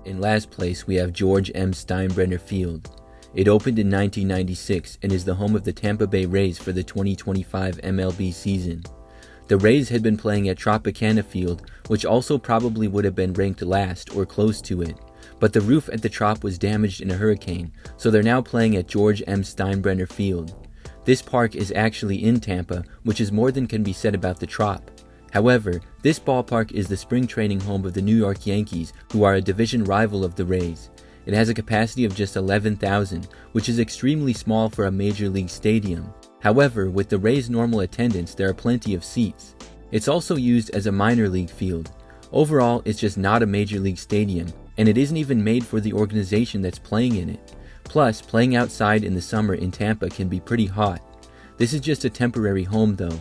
In last place, we have George M. Steinbrenner Field. It opened in 1996 and is the home of the Tampa Bay Rays for the 2025 MLB season. The Rays had been playing at Tropicana Field, which also probably would have been ranked last or close to it, but the roof at the Trop was damaged in a hurricane, so they're now playing at George M. Steinbrenner Field. This park is actually in Tampa, which is more than can be said about the Trop. However, this ballpark is the spring training home of the New York Yankees, who are a division rival of the Rays. It has a capacity of just 11,000, which is extremely small for a major league stadium. However, with the Rays' normal attendance, there are plenty of seats. It's also used as a minor league field. Overall, it's just not a major league stadium, and it isn't even made for the organization that's playing in it. Plus, playing outside in the summer in Tampa can be pretty hot. This is just a temporary home though.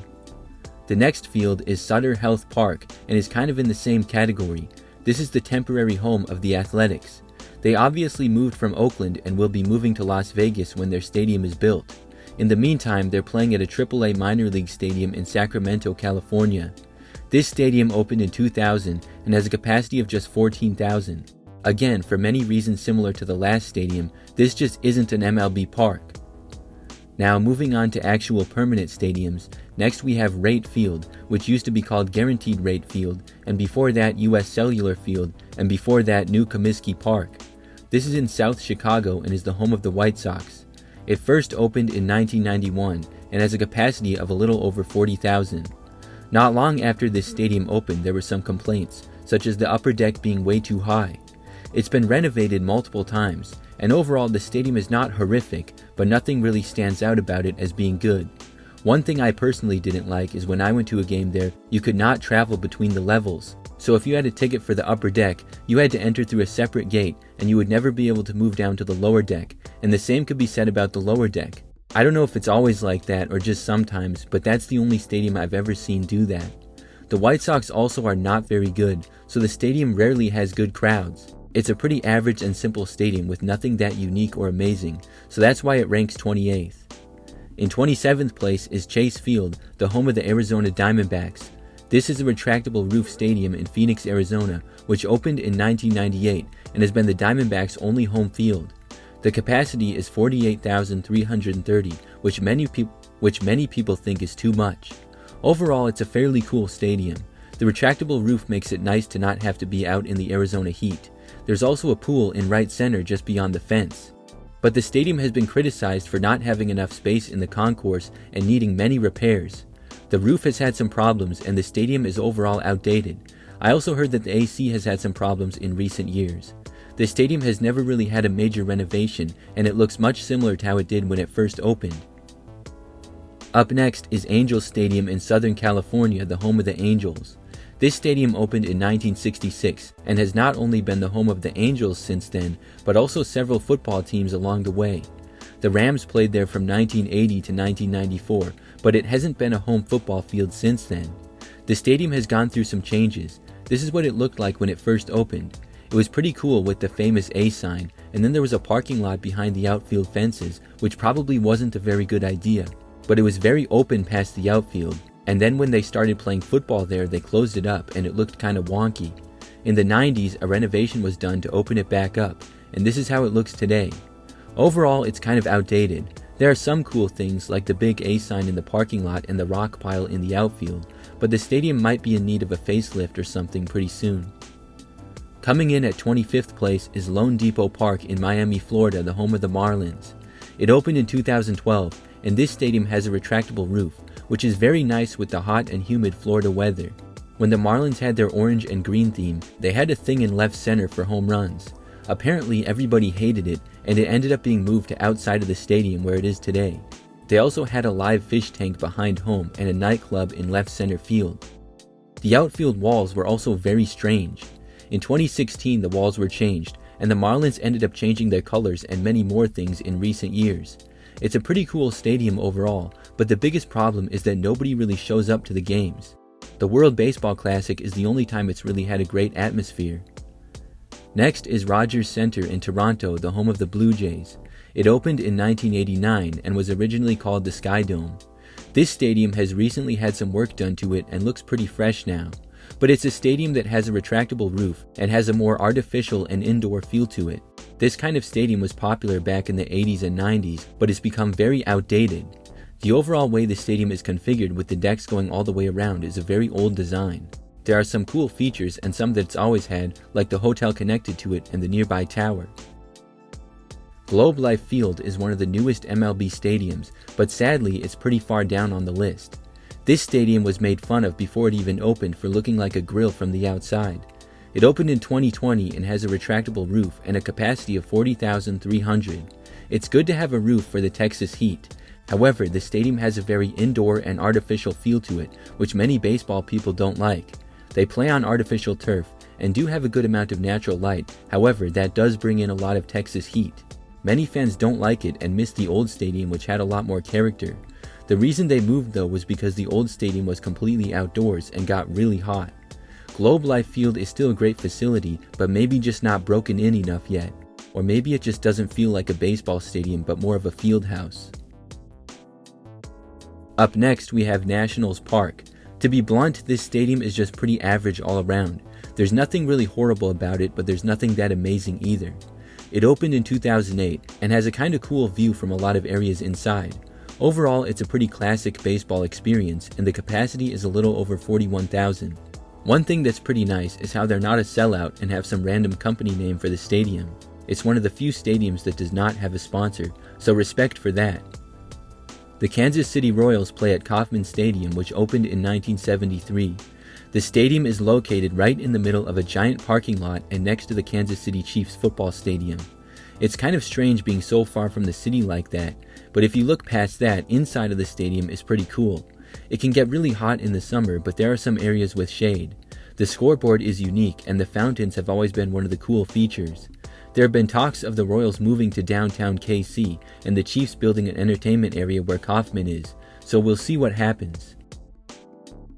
The next field is Sutter Health Park and is kind of in the same category. This is the temporary home of the Athletics. They obviously moved from Oakland and will be moving to Las Vegas when their stadium is built. In the meantime, they're playing at a AAA minor league stadium in Sacramento, California. This stadium opened in 2000 and has a capacity of just 14,000. Again, for many reasons similar to the last stadium, this just isn't an MLB park. Now moving on to actual permanent stadiums, next we have Rate Field, which used to be called Guaranteed Rate Field, and before that US Cellular Field, and before that New Comiskey Park. This is in South Chicago and is the home of the White Sox. It first opened in 1991 and has a capacity of a little over 40,000. Not long after this stadium opened, there were some complaints, such as the upper deck being way too high. It's been renovated multiple times, and overall the stadium is not horrific, but nothing really stands out about it as being good. One thing I personally didn't like is when I went to a game there, you could not travel between the levels. So if you had a ticket for the upper deck, you had to enter through a separate gate, and you would never be able to move down to the lower deck, and the same could be said about the lower deck. I don't know if it's always like that or just sometimes, but that's the only stadium I've ever seen do that. The White Sox also are not very good, so the stadium rarely has good crowds. It's a pretty average and simple stadium with nothing that unique or amazing, so that's why it ranks 28th. In 27th place is Chase Field, the home of the Arizona Diamondbacks. This is a retractable roof stadium in Phoenix, Arizona, which opened in 1998 and has been the Diamondbacks' only home field. The capacity is 48,330, which many people think is too much. Overall, it's a fairly cool stadium. The retractable roof makes it nice to not have to be out in the Arizona heat. There's also a pool in right center just beyond the fence. But the stadium has been criticized for not having enough space in the concourse and needing many repairs. The roof has had some problems and the stadium is overall outdated. I also heard that the AC has had some problems in recent years. The stadium has never really had a major renovation and it looks much similar to how it did when it first opened. Up next is Angels Stadium in Southern California, the home of the Angels. This stadium opened in 1966 and has not only been the home of the Angels since then, but also several football teams along the way. The Rams played there from 1980 to 1994, but it hasn't been a home football field since then. The stadium has gone through some changes. This is what it looked like when it first opened. It was pretty cool with the famous A sign, and then there was a parking lot behind the outfield fences, which probably wasn't a very good idea, but it was very open past the outfield. And then when they started playing football there, they closed it up and it looked kind of wonky. In the 90s, a renovation was done to open it back up, and this is how it looks today. Overall, it's kind of outdated. There are some cool things like the big A sign in the parking lot and the rock pile in the outfield, but the stadium might be in need of a facelift or something pretty soon. Coming in at 25th place is Lone Depot Park in Miami, Florida, the home of the Marlins. It opened in 2012, and this stadium has a retractable roof, which is very nice with the hot and humid Florida weather. When the Marlins had their orange and green theme, they had a thing in left center for home runs. Apparently everybody hated it, and it ended up being moved to outside of the stadium where it is today. They also had a live fish tank behind home and a nightclub in left center field. The outfield walls were also very strange. In 2016 the walls were changed, and the Marlins ended up changing their colors and many more things in recent years. It's a pretty cool stadium overall, but the biggest problem is that nobody really shows up to the games. The World Baseball Classic is the only time it's really had a great atmosphere. Next is Rogers Centre in Toronto, the home of the Blue Jays. It opened in 1989 and was originally called the Sky Dome. This stadium has recently had some work done to it and looks pretty fresh now. but it's a stadium that has a retractable roof and has a more artificial and indoor feel to it. This kind of stadium was popular back in the 80s and 90s, but it's become very outdated. The overall way the stadium is configured with the decks going all the way around is a very old design. There are some cool features and some that it's always had, like the hotel connected to it and the nearby tower. Globe Life Field is one of the newest MLB stadiums, but sadly it's pretty far down on the list. This stadium was made fun of before it even opened for looking like a grill from the outside. It opened in 2020 and has a retractable roof and a capacity of 40,300. It's good to have a roof for the Texas heat. However, the stadium has a very indoor and artificial feel to it, which many baseball people don't like. They play on artificial turf and do have a good amount of natural light, however that does bring in a lot of Texas heat. Many fans don't like it and miss the old stadium, which had a lot more character. The reason they moved though was because the old stadium was completely outdoors and got really hot. Globe Life Field is still a great facility, but maybe just not broken in enough yet. Or maybe it just doesn't feel like a baseball stadium but more of a field house. Up next we have Nationals Park. To be blunt, this stadium is just pretty average all around. There's nothing really horrible about it, but there's nothing that amazing either. It opened in 2008 and has a kinda cool view from a lot of areas inside. Overall, it's a pretty classic baseball experience and the capacity is a little over 41,000. One thing that's pretty nice is how they're not a sellout and have some random company name for the stadium. It's one of the few stadiums that does not have a sponsor, so respect for that. The Kansas City Royals play at Kauffman Stadium, which opened in 1973. The stadium is located right in the middle of a giant parking lot and next to the Kansas City Chiefs football stadium. It's kind of strange being so far from the city like that, but if you look past that, inside of the stadium is pretty cool. It can get really hot in the summer, but there are some areas with shade. The scoreboard is unique and the fountains have always been one of the cool features. There have been talks of the Royals moving to downtown KC and the Chiefs building an entertainment area where Kauffman is, so we'll see what happens.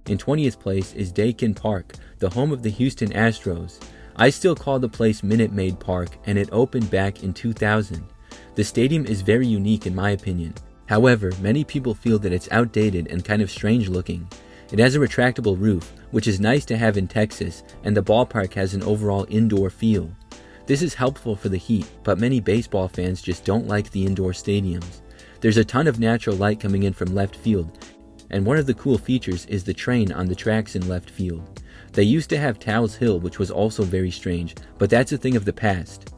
In 20th place is Dakin Park, the home of the Houston Astros. I still call the place Minute Maid Park and it opened back in 2000. The stadium is very unique in my opinion. However, many people feel that it's outdated and kind of strange looking. It has a retractable roof, which is nice to have in Texas, and the ballpark has an overall indoor feel. This is helpful for the heat, but many baseball fans just don't like the indoor stadiums. There's a ton of natural light coming in from left field, and one of the cool features is the train on the tracks in left field. They used to have Towles Hill, which was also very strange, but that's a thing of the past.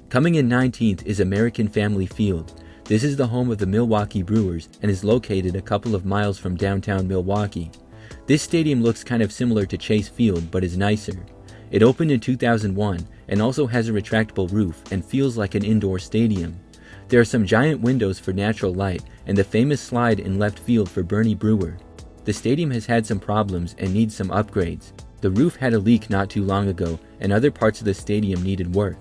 Coming in 19th is American Family Field. This is the home of the Milwaukee Brewers and is located a couple of miles from downtown Milwaukee. This stadium looks kind of similar to Chase Field, but is nicer. It opened in 2001 and also has a retractable roof and feels like an indoor stadium. There are some giant windows for natural light and the famous slide in left field for Bernie Brewer. The stadium has had some problems and needs some upgrades. The roof had a leak not too long ago and other parts of the stadium needed work.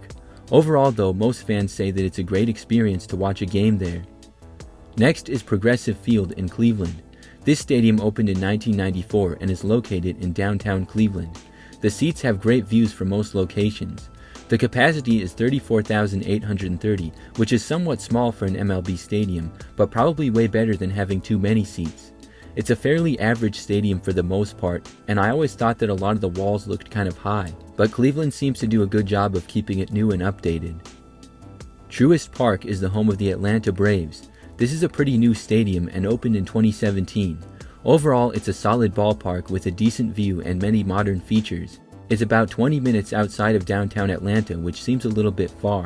Overall though, most fans say that it's a great experience to watch a game there. Next is Progressive Field in Cleveland. This stadium opened in 1994 and is located in downtown Cleveland. The seats have great views from most locations. The capacity is 34,830, which is somewhat small for an MLB stadium, but probably way better than having too many seats. It's a fairly average stadium for the most part, and I always thought that a lot of the walls looked kind of high, but Cleveland seems to do a good job of keeping it new and updated. Truist Park is the home of the Atlanta Braves. This is a pretty new stadium and opened in 2017. Overall, it's a solid ballpark with a decent view and many modern features. It's about 20 minutes outside of downtown Atlanta, which seems a little bit far.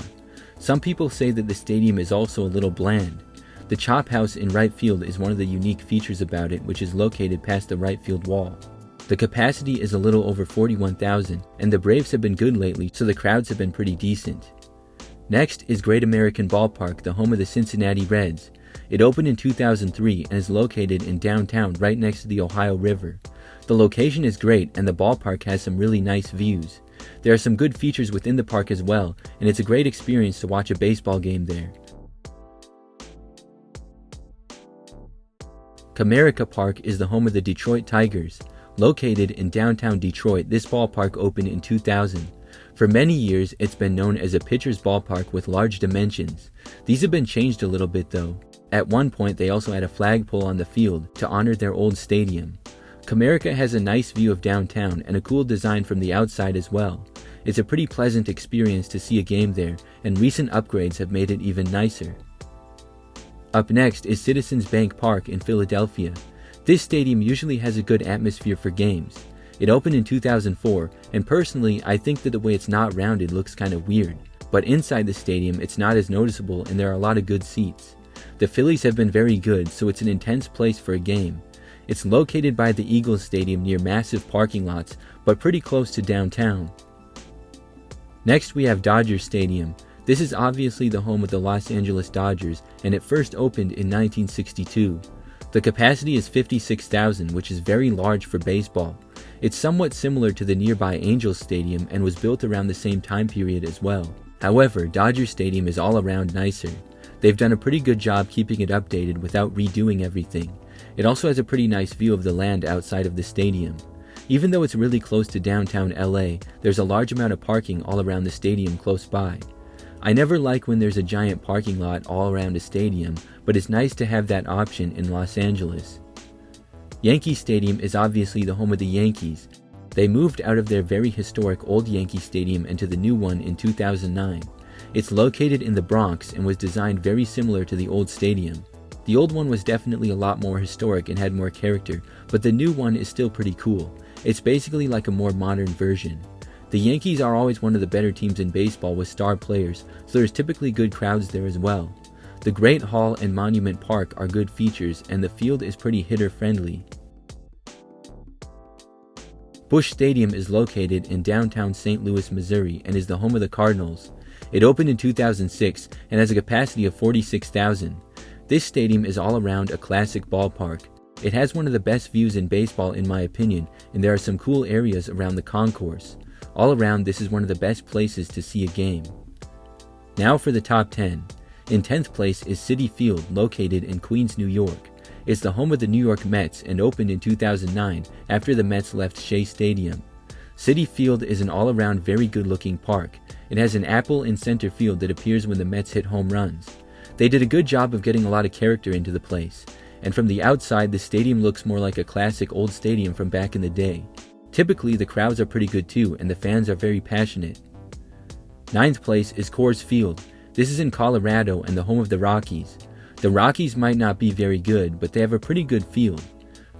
Some people say that the stadium is also a little bland. The Chop House in right field is one of the unique features about it, which is located past the right field wall. The capacity is a little over 41,000, and the Braves have been good lately, so the crowds have been pretty decent. Next is Great American Ballpark, the home of the Cincinnati Reds. It opened in 2003 and is located in downtown right next to the Ohio River. The location is great and the ballpark has some really nice views. There are some good features within the park as well, and it's a great experience to watch a baseball game there. Comerica Park is the home of the Detroit Tigers. Located in downtown Detroit, this ballpark opened in 2000. For many years, it's been known as a pitcher's ballpark with large dimensions. These have been changed a little bit though. At one point, they also had a flagpole on the field to honor their old stadium. Comerica has a nice view of downtown and a cool design from the outside as well. It's a pretty pleasant experience to see a game there, and recent upgrades have made it even nicer. Up next is Citizens Bank Park in Philadelphia. This stadium usually has a good atmosphere for games. It opened in 2004, and personally I think that the way it's not rounded looks kind of weird. But inside the stadium it's not as noticeable and there are a lot of good seats. The Phillies have been very good, so it's an intense place for a game. It's located by the Eagles Stadium near massive parking lots, but pretty close to downtown. Next we have Dodger Stadium. This is obviously the home of the Los Angeles Dodgers, and it first opened in 1962. The capacity is 56,000, which is very large for baseball. It's somewhat similar to the nearby Angels Stadium and was built around the same time period as well. However, Dodger Stadium is all around nicer. They've done a pretty good job keeping it updated without redoing everything. It also has a pretty nice view of the land outside of the stadium. Even though it's really close to downtown LA, there's a large amount of parking all around the stadium close by. I never like when there's a giant parking lot all around a stadium, but it's nice to have that option in Los Angeles. Yankee Stadium is obviously the home of the Yankees. They moved out of their very historic old Yankee Stadium into the new one in 2009. It's located in the Bronx and was designed very similar to the old stadium. The old one was definitely a lot more historic and had more character, but the new one is still pretty cool. It's basically like a more modern version. The Yankees are always one of the better teams in baseball with star players, so there's typically good crowds there as well. The Great Hall and Monument Park are good features, and the field is pretty hitter-friendly. Busch Stadium is located in downtown St. Louis, Missouri, and is the home of the Cardinals. It opened in 2006 and has a capacity of 46,000. This stadium is all around a classic ballpark. It has one of the best views in baseball in my opinion, and there are some cool areas around the concourse. All around, this is one of the best places to see a game. Now for the top 10. In 10th place is Citi Field, located in Queens, New York. It's the home of the New York Mets and opened in 2009 after the Mets left Shea Stadium. Citi Field is an all-around very good-looking park. It has an apple in center field that appears when the Mets hit home runs. They did a good job of getting a lot of character into the place, and from the outside the stadium looks more like a classic old stadium from back in the day. Typically the crowds are pretty good too, and the fans are very passionate. 9th place is Coors Field. This is in Colorado and the home of the Rockies. The Rockies might not be very good, but they have a pretty good field.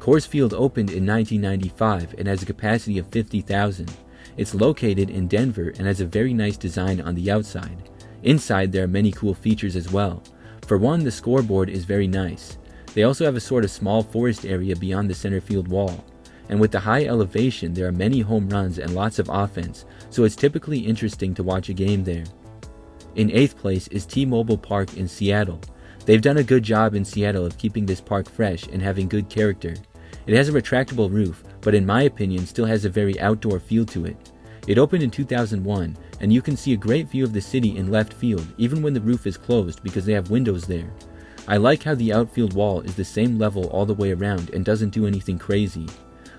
Coors Field opened in 1995 and has a capacity of 50,000. It's located in Denver and has a very nice design on the outside. Inside there are many cool features as well. For one, the scoreboard is very nice. They also have a sort of small forest area beyond the center field wall. And with the high elevation, there are many home runs and lots of offense, so it's typically interesting to watch a game there. In 8th place is T-Mobile Park in Seattle. They've done a good job in Seattle of keeping this park fresh and having good character. It has a retractable roof, but in my opinion still has a very outdoor feel to it. It opened in 2001, and you can see a great view of the city in left field even when the roof is closed because they have windows there. I like how the outfield wall is the same level all the way around and doesn't do anything crazy.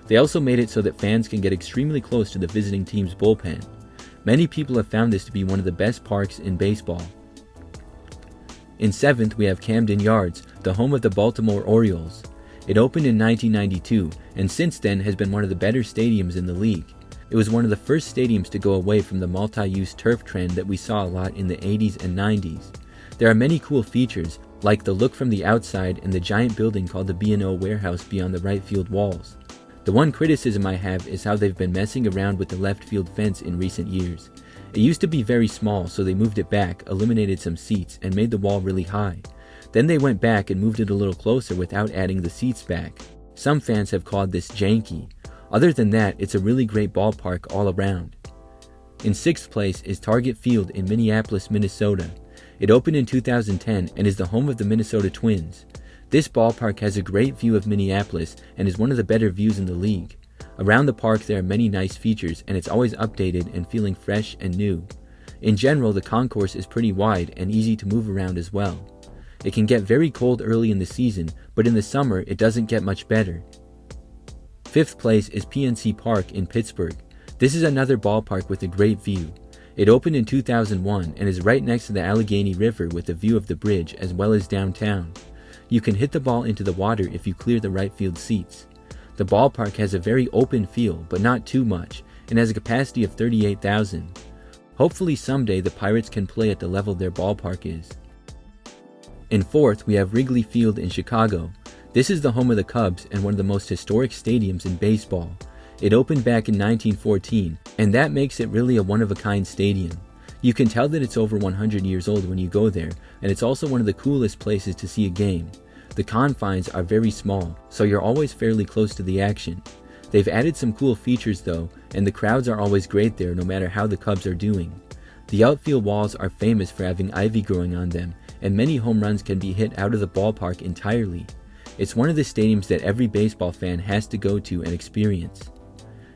They also made it so that fans can get extremely close to the visiting team's bullpen. Many people have found this to be one of the best parks in baseball. In 7th, we have Camden Yards, the home of the Baltimore Orioles. It opened in 1992, and since then has been one of the better stadiums in the league. It was one of the first stadiums to go away from the multi-use turf trend that we saw a lot in the 80s and 90s. There are many cool features, like the look from the outside and the giant building called the B&O Warehouse beyond the right field walls. The one criticism I have is how they've been messing around with the left field fence in recent years. It used to be very small, so they moved it back, eliminated some seats, and made the wall really high. Then they went back and moved it a little closer without adding the seats back. Some fans have called this janky. Other than that, it's a really great ballpark all around. In 6th place is Target Field in Minneapolis, Minnesota. It opened in 2010 and is the home of the Minnesota Twins. This ballpark has a great view of Minneapolis and is one of the better views in the league. Around the park there are many nice features and it's always updated and feeling fresh and new. In general, the concourse is pretty wide and easy to move around as well. It can get very cold early in the season, but in the summer it doesn't get much better. 5th place is PNC Park in Pittsburgh. This is another ballpark with a great view. It opened in 2001 and is right next to the Allegheny River with a view of the bridge as well as downtown. You can hit the ball into the water if you clear the right field seats. The ballpark has a very open feel, but not too much, and has a capacity of 38,000. Hopefully someday the Pirates can play at the level their ballpark is. In fourth, we have Wrigley Field in Chicago. This is the home of the Cubs and one of the most historic stadiums in baseball. It opened back in 1914, and that makes it really a one-of-a-kind stadium. You can tell that it's over 100 years old when you go there, and it's also one of the coolest places to see a game. The confines are very small, so you're always fairly close to the action. They've added some cool features though, and the crowds are always great there no matter how the Cubs are doing. The outfield walls are famous for having ivy growing on them, and many home runs can be hit out of the ballpark entirely. It's one of the stadiums that every baseball fan has to go to and experience.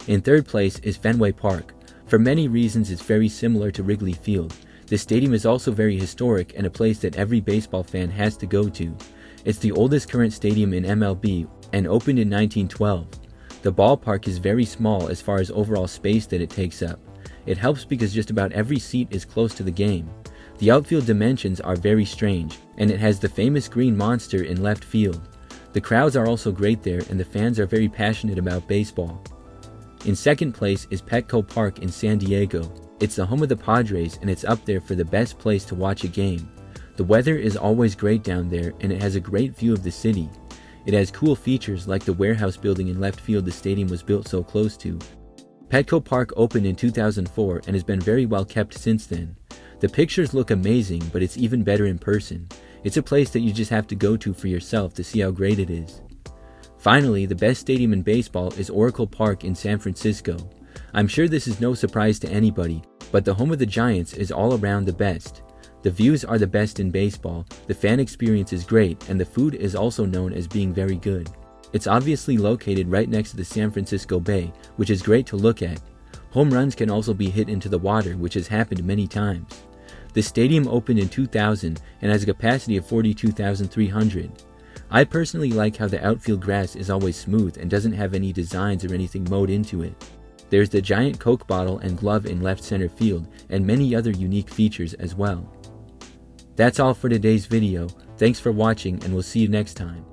In third place is Fenway Park. For many reasons it's very similar to Wrigley Field. The stadium is also very historic and a place that every baseball fan has to go to. It's the oldest current stadium in MLB and opened in 1912. The ballpark is very small as far as overall space that it takes up. It helps because just about every seat is close to the game. The outfield dimensions are very strange, and it has the famous green monster in left field. The crowds are also great there, and the fans are very passionate about baseball. In second place is Petco Park in San Diego. It's the home of the Padres, and it's up there for the best place to watch a game. The weather is always great down there, and it has a great view of the city. It has cool features like the warehouse building in left field the stadium was built so close to. Petco Park opened in 2004 and has been very well kept since then. The pictures look amazing, but it's even better in person. It's a place that you just have to go to for yourself to see how great it is. Finally, the best stadium in baseball is Oracle Park in San Francisco. I'm sure this is no surprise to anybody, but the home of the Giants is all around the best. The views are the best in baseball, the fan experience is great, and the food is also known as being very good. It's obviously located right next to the San Francisco Bay, which is great to look at. Home runs can also be hit into the water, which has happened many times. The stadium opened in 2000 and has a capacity of 42,300. I personally like how the outfield grass is always smooth and doesn't have any designs or anything mowed into it. There's the giant Coke bottle and glove in left center field, and many other unique features as well. That's all for today's video. Thanks for watching, and we'll see you next time.